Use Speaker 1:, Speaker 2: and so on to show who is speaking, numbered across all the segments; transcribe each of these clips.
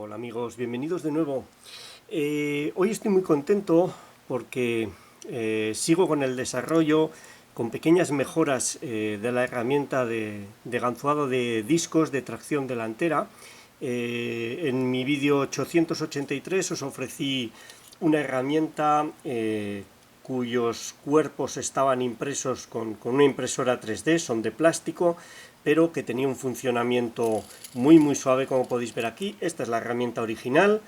Speaker 1: Hola amigos, bienvenidos de nuevo. Hoy estoy muy contento porque sigo con el desarrollo, con pequeñas mejoras de la herramienta de ganzuado de discos de tracción delantera. En mi vídeo 883 os ofrecí una herramienta cuyos cuerpos estaban impresos con una impresora 3D, son de plástico, pero que tenía un funcionamiento muy suave, como podéis ver aquí. Esta es la herramienta original.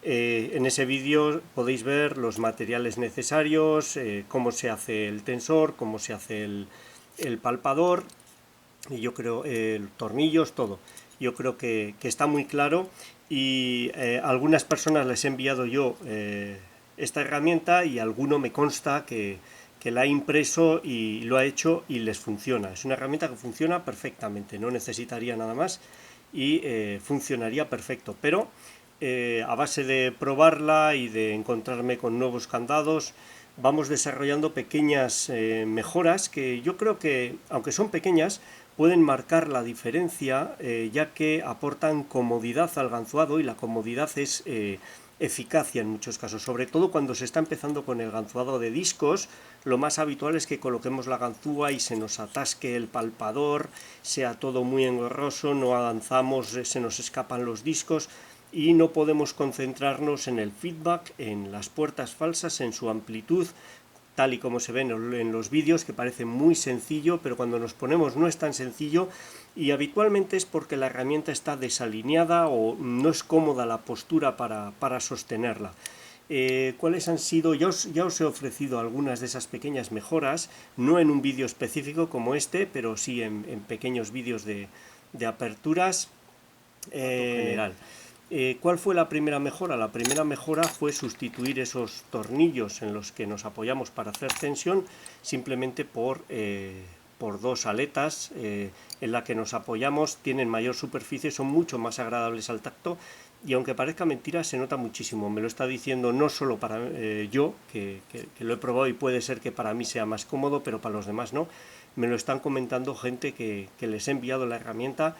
Speaker 1: En ese vídeo podéis ver los materiales necesarios, cómo se hace el tensor, cómo se hace el palpador, y yo creo, tornillos, todo. Yo creo que está muy claro, y a algunas personas les he enviado yo esta herramienta, y alguno me consta que la ha impreso y lo ha hecho y les funciona. Es una herramienta que funciona perfectamente, no necesitaría nada más y funcionaría perfecto, pero a base de probarla y de encontrarme con nuevos candados, vamos desarrollando pequeñas mejoras que yo creo que, aunque son pequeñas, pueden marcar la diferencia, ya que aportan comodidad al ganzuado, y la comodidad es eficacia en muchos casos, sobre todo cuando se está empezando con el ganzuado de discos. Lo más habitual es que coloquemos la ganzúa y se nos atasque el palpador, sea todo muy engorroso, no avanzamos, se nos escapan los discos y no podemos concentrarnos en el feedback, en las puertas falsas, en su amplitud, tal y como se ven en los vídeos, que parece muy sencillo, pero cuando nos ponemos no es tan sencillo, y habitualmente es porque la herramienta está desalineada o no es cómoda la postura para sostenerla. ¿Cuáles han sido? Ya os he ofrecido algunas de esas pequeñas mejoras, no en un vídeo específico como este, pero sí en pequeños vídeos de aperturas general. ¿Cuál fue la primera mejora? La primera mejora fue sustituir esos tornillos en los que nos apoyamos para hacer tensión simplemente por dos aletas en la que nos apoyamos. Tienen mayor superficie, son mucho más agradables al tacto, y aunque parezca mentira, se nota muchísimo. Me lo está diciendo no solo para yo, que lo he probado y puede ser que para mí sea más cómodo, pero para los demás no. Me lo están comentando gente que les he enviado la herramienta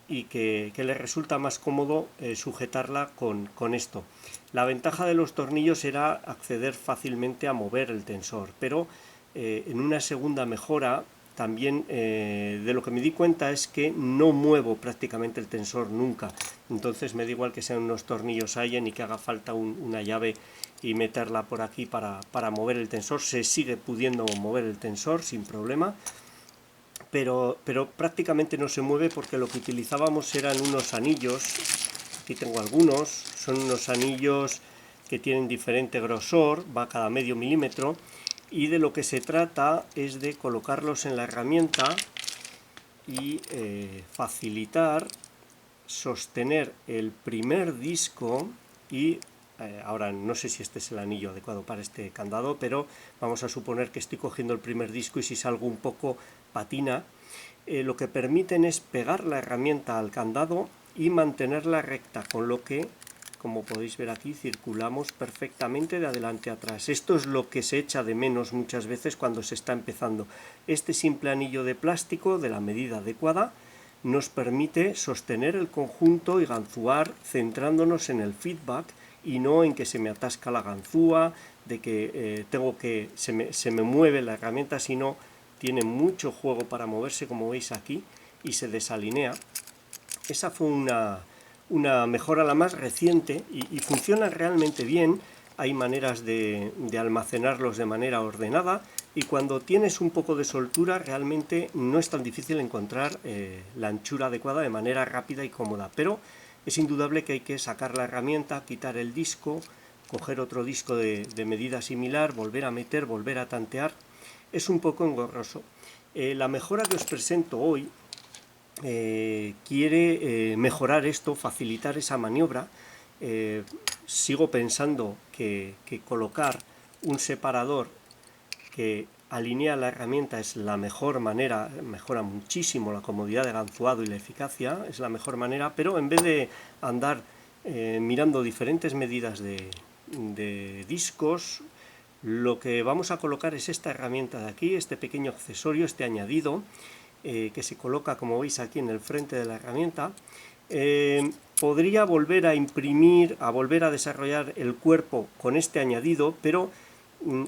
Speaker 1: y que les resulta más cómodo sujetarla con esto. La ventaja de los tornillos era acceder fácilmente a mover el tensor, pero en una segunda mejora también de lo que me di cuenta es que no muevo prácticamente el tensor nunca. Entonces me da igual que sean unos tornillos Allen y que haga falta una llave y meterla por aquí para mover el tensor. Se sigue pudiendo mover el tensor sin problema, pero prácticamente no se mueve, porque lo que utilizábamos eran unos anillos. Aquí tengo algunos, son unos anillos que tienen diferente grosor, va cada medio milímetro, y de lo que se trata es de colocarlos en la herramienta y facilitar sostener el primer disco. Y ahora no sé si este es el anillo adecuado para este candado, pero vamos a suponer que estoy cogiendo el primer disco, y si salgo un poco patina. Lo que permiten es pegar la herramienta al candado y mantenerla recta, con lo que, como podéis ver aquí, circulamos perfectamente de adelante a atrás. Esto es lo que se echa de menos muchas veces cuando se está empezando. Este simple anillo de plástico de la medida adecuada nos permite sostener el conjunto y ganzuar centrándonos en el feedback y no en que se me atasca la ganzúa, de que se me mueve la herramienta, sino tiene mucho juego para moverse, como veis aquí, y se desalinea. Esa fue una mejora, la más reciente, y funciona realmente bien. Hay maneras de almacenarlos de manera ordenada, y cuando tienes un poco de soltura realmente no es tan difícil encontrar la anchura adecuada de manera rápida y cómoda, pero es indudable que hay que sacar la herramienta, quitar el disco, coger otro disco de medida similar, volver a meter, volver a tantear. Es un poco engorroso. La mejora que os presento hoy quiere mejorar esto, facilitar esa maniobra. Sigo pensando que colocar un separador que alinea la herramienta es la mejor manera, mejora muchísimo la comodidad de ganzuado y la eficacia, es la mejor manera, pero en vez de andar mirando diferentes medidas de discos, lo que vamos a colocar es esta herramienta de aquí, este pequeño accesorio, este añadido, que se coloca, como veis aquí, en el frente de la herramienta. Podría volver a imprimir, a volver a desarrollar el cuerpo con este añadido, pero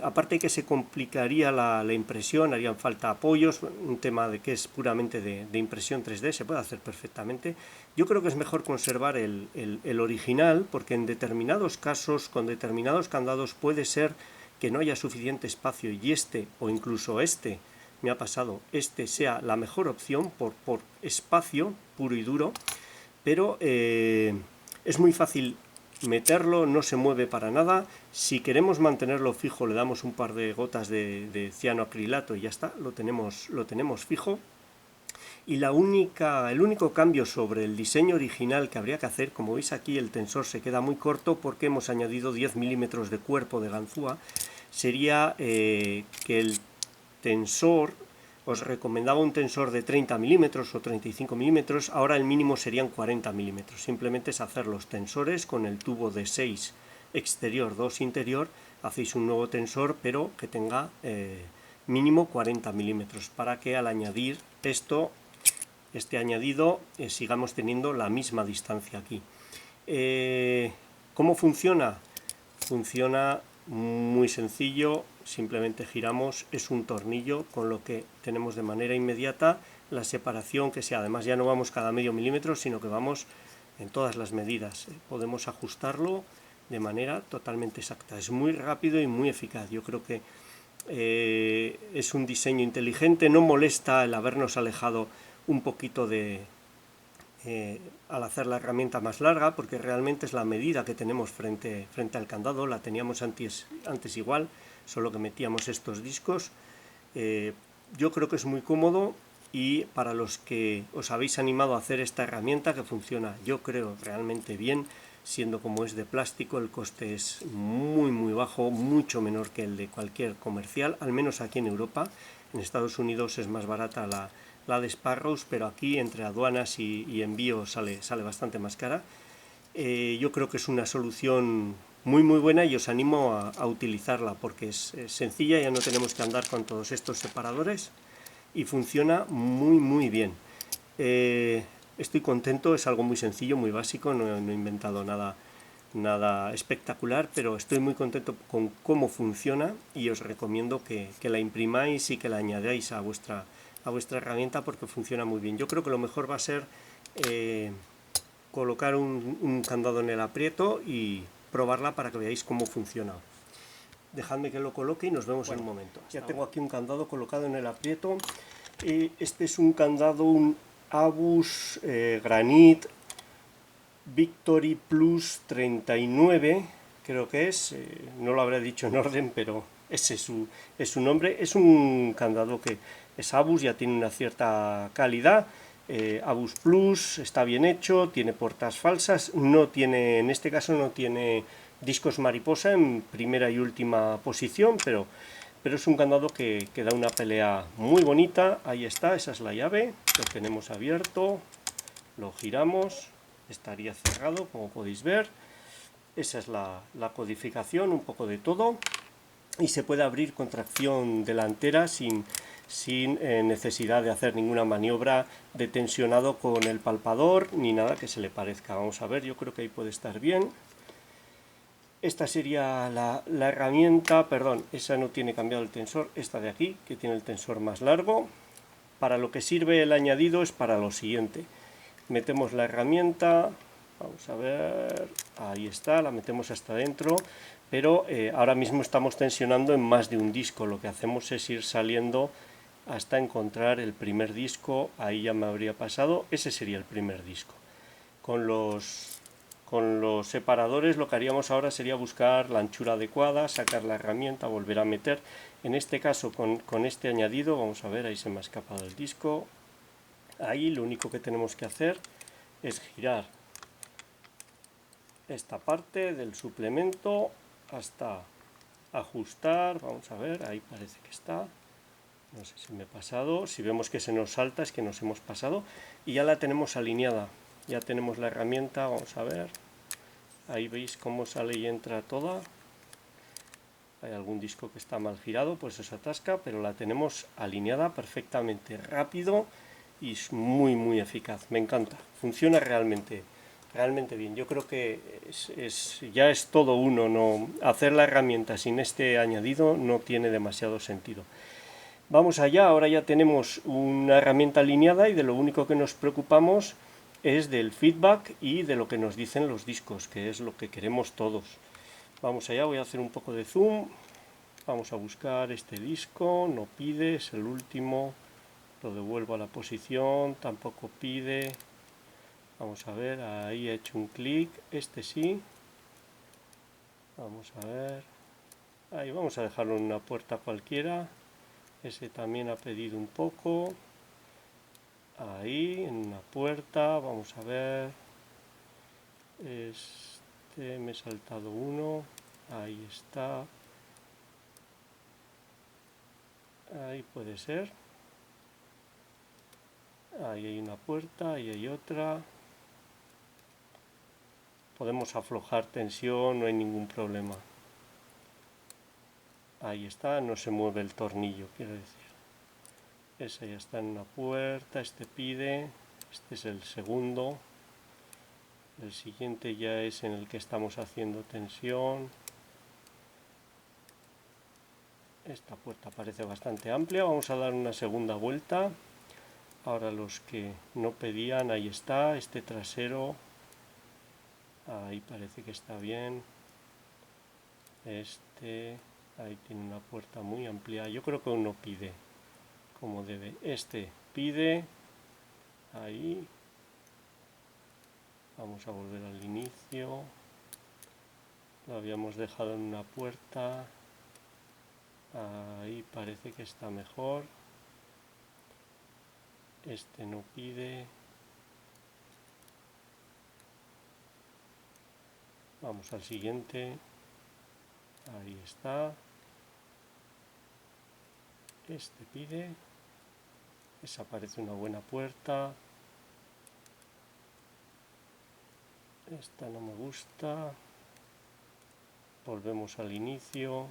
Speaker 1: aparte que se complicaría la impresión, harían falta apoyos, un tema de que es puramente de impresión 3D, se puede hacer perfectamente. Yo creo que es mejor conservar el original, porque en determinados casos, con determinados candados, puede ser que no haya suficiente espacio y este, o incluso este, me ha pasado, este sea la mejor opción por espacio puro y duro, pero es muy fácil meterlo, no se mueve para nada. Si queremos mantenerlo fijo, le damos un par de gotas de cianoacrilato y ya está, lo tenemos fijo. Y el único cambio sobre el diseño original que habría que hacer, como veis aquí el tensor se queda muy corto porque hemos añadido 10 milímetros de cuerpo de ganzúa, sería que el tensor, os recomendaba un tensor de 30 milímetros o 35 milímetros, ahora el mínimo serían 40 milímetros. Simplemente es hacer los tensores con el tubo de 6 exterior, 2 interior, hacéis un nuevo tensor, pero que tenga mínimo 40 milímetros, para que al añadir este añadido, sigamos teniendo la misma distancia aquí. ¿Cómo funciona? Funciona muy sencillo, simplemente giramos, es un tornillo, con lo que tenemos de manera inmediata la separación que sea. Además ya no vamos cada medio milímetro, sino que vamos en todas las medidas. Podemos ajustarlo de manera totalmente exacta. Es muy rápido y muy eficaz. Yo creo que es un diseño inteligente, no molesta el habernos alejado un poquito al hacer la herramienta más larga, porque realmente es la medida que tenemos frente al candado. La teníamos antes igual, solo que metíamos estos discos. Yo creo que es muy cómodo, y para los que os habéis animado a hacer esta herramienta, que funciona yo creo realmente bien, siendo como es de plástico, el coste es muy bajo, mucho menor que el de cualquier comercial, al menos aquí en Europa. En Estados Unidos es más barata la de Sparrows, pero aquí entre aduanas y envío sale bastante más cara. Yo creo que es una solución muy buena, y os animo a utilizarla porque es sencilla, ya no tenemos que andar con todos estos separadores y funciona muy bien. Estoy contento, es algo muy sencillo, muy básico, no he inventado nada espectacular, pero estoy muy contento con cómo funciona, y os recomiendo que la imprimáis y que la añadáis a vuestra herramienta, porque funciona muy bien. Yo creo que lo mejor va a ser colocar un candado en el aprieto y probarla para que veáis cómo funciona. Dejadme que lo coloque y nos vemos en un momento. Ya tengo aquí un candado colocado en el aprieto. Este es un candado, un Abus Granit Victory Plus 39, creo que es, no lo habré dicho en orden, pero ese es su nombre. Es un candado que es Abus, ya tiene una cierta calidad. Abus Plus está bien hecho, tiene puertas falsas, en este caso no tiene discos mariposa en primera y última posición, pero es un candado que da una pelea muy bonita. Ahí está, esa es la llave, lo tenemos abierto, lo giramos, estaría cerrado como podéis ver. Esa es la codificación, un poco de todo, y se puede abrir con tracción delantera sin necesidad de hacer ninguna maniobra de tensionado con el palpador ni nada que se le parezca. Vamos a ver, yo creo que ahí puede estar bien. Esta sería la herramienta, perdón, esa no tiene cambiado el tensor, esta de aquí, que tiene el tensor más largo. Para lo que sirve el añadido es para lo siguiente. Metemos la herramienta, vamos a ver, ahí está, la metemos hasta adentro, pero ahora mismo estamos tensionando en más de un disco. Lo que hacemos es ir saliendo hasta encontrar el primer disco. Ahí ya me habría pasado, ese sería el primer disco. Con los separadores lo que haríamos ahora sería buscar la anchura adecuada, sacar la herramienta, volver a meter. En este caso con este añadido, vamos a ver, ahí se me ha escapado el disco. Ahí lo único que tenemos que hacer es girar esta parte del suplemento hasta ajustar. Vamos a ver, ahí parece que está. No sé si me he pasado. Si vemos que se nos salta es que nos hemos pasado, y ya la tenemos alineada. Ya tenemos la herramienta, vamos a ver. Ahí veis cómo sale y entra toda. Hay algún disco que está mal girado, pues se atasca, pero la tenemos alineada perfectamente, rápido y es muy eficaz. Me encanta, funciona realmente realmente bien. Yo creo que ya es todo uno, no hacer la herramienta sin este añadido no tiene demasiado sentido. Vamos allá, ahora ya tenemos una herramienta alineada y de lo único que nos preocupamos es del feedback y de lo que nos dicen los discos, que es lo que queremos todos. Vamos allá, voy a hacer un poco de zoom. Vamos a buscar este disco, no pide, es el último. Lo devuelvo a la posición, tampoco pide. Vamos a ver, ahí he hecho un clic, este sí. Vamos a ver. Ahí vamos a dejarlo en una puerta cualquiera. Ese también ha pedido un poco. Ahí, en una puerta, vamos a ver. Este me he saltado uno. Ahí está. Ahí puede ser. Ahí hay una puerta, ahí hay otra. Podemos aflojar tensión, no hay ningún problema. Ahí está, no se mueve el tornillo, quiero decir. Ese ya está en una puerta, este pide, este es el segundo. El siguiente ya es en el que estamos haciendo tensión. Esta puerta parece bastante amplia, vamos a dar una segunda vuelta. Ahora los que no pedían, ahí está, este trasero. Ahí parece que está bien. Este, ahí tiene una puerta muy amplia. Yo creo que uno pide como debe. Este pide. Ahí. Vamos a volver al inicio. Lo habíamos dejado en una puerta. Ahí parece que está mejor. Este no pide. Vamos al siguiente. Ahí está. Este pide. Esa parece una buena puerta. Esta no me gusta. Volvemos al inicio.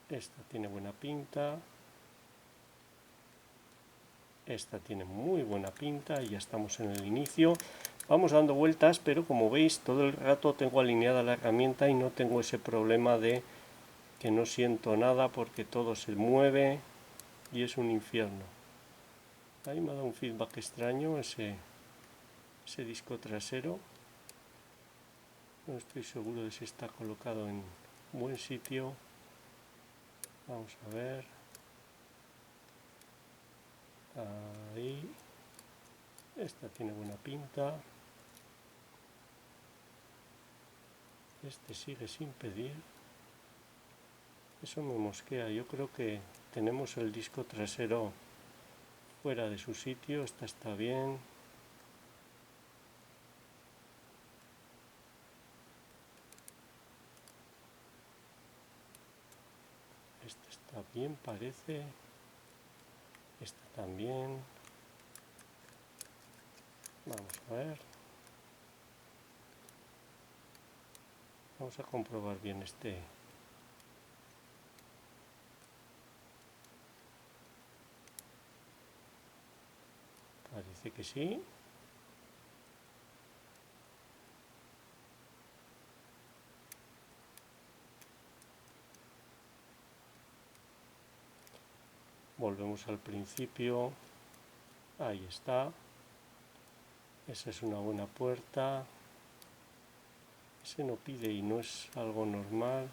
Speaker 1: Esta tiene buena pinta. Esta tiene muy buena pinta y ya estamos en el inicio. Vamos dando vueltas, pero como veis todo el rato tengo alineada la herramienta y no tengo ese problema de que no siento nada porque todo se mueve y es un infierno. Ahí me ha dado un feedback extraño ese disco trasero. No estoy seguro de si está colocado en buen sitio. Vamos a ver. Ahí. Esta tiene buena pinta. Este sigue sin pedir. Eso me mosquea. Yo creo que tenemos el disco trasero fuera de su sitio. Esta está bien. Este está bien, parece. Esta también. Vamos a ver. Vamos a comprobar bien este. Parece que sí. Volvemos al principio. Ahí está. Esa es una buena puerta. Ese no pide y no es algo normal.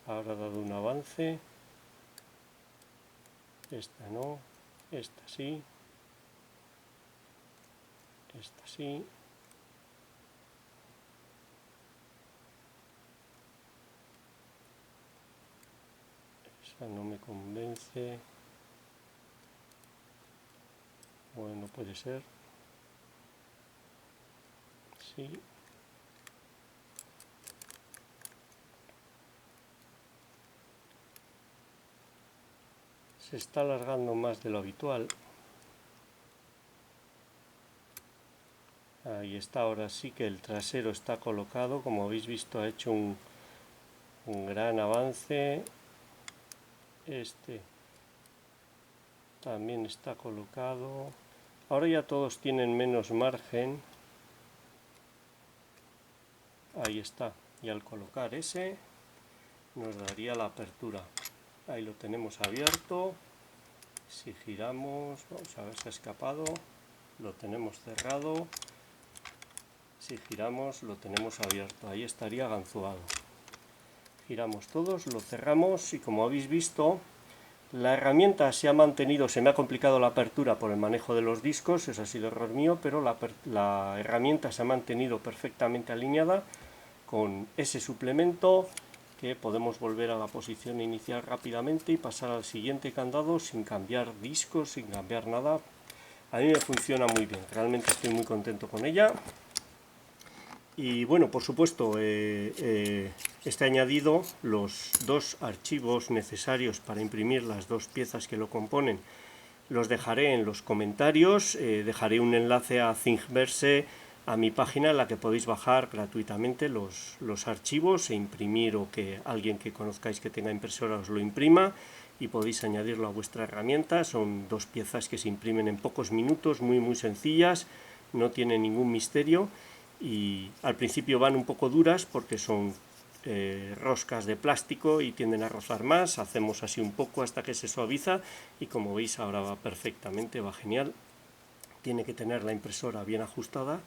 Speaker 1: Ahora ha dado un avance. Esta no. Esta sí. Esta sí. Esa no me convence. Bueno, puede ser. Sí. Se está alargando más de lo habitual. Ahí está, ahora sí que el trasero está colocado. Como habéis visto, ha hecho un gran avance. Este también está colocado. Ahora ya todos tienen menos margen. Ahí está, y al colocar ese nos daría la apertura. Ahí lo tenemos abierto. Si giramos, vamos a ver si ha escapado, lo tenemos cerrado. Si giramos lo tenemos abierto, ahí estaría ganzuado. Giramos todos, lo cerramos y como habéis visto, la herramienta se ha mantenido, se me ha complicado la apertura por el manejo de los discos, eso ha sido error mío, pero la herramienta se ha mantenido perfectamente alineada con ese suplemento, que podemos volver a la posición inicial rápidamente y pasar al siguiente candado sin cambiar discos, sin cambiar nada. A mí me funciona muy bien, realmente estoy muy contento con ella. Y bueno, por supuesto, está añadido los dos archivos necesarios para imprimir las dos piezas que lo componen. Los dejaré en los comentarios, dejaré un enlace a Thingiverse, a mi página en la que podéis bajar gratuitamente los archivos e imprimir, o que alguien que conozcáis que tenga impresora os lo imprima y podéis añadirlo a vuestra herramienta. Son dos piezas que se imprimen en pocos minutos, muy sencillas, no tienen ningún misterio y al principio van un poco duras porque son roscas de plástico y tienden a rozar más. Hacemos así un poco hasta que se suaviza y como veis ahora va perfectamente, va genial. Tiene que tener la impresora bien ajustada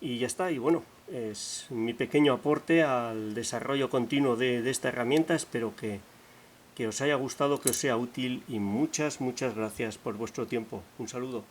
Speaker 1: y ya está. Y bueno, es mi pequeño aporte al desarrollo continuo de esta herramienta. Espero que os haya gustado, que os sea útil y muchas gracias por vuestro tiempo. Un saludo.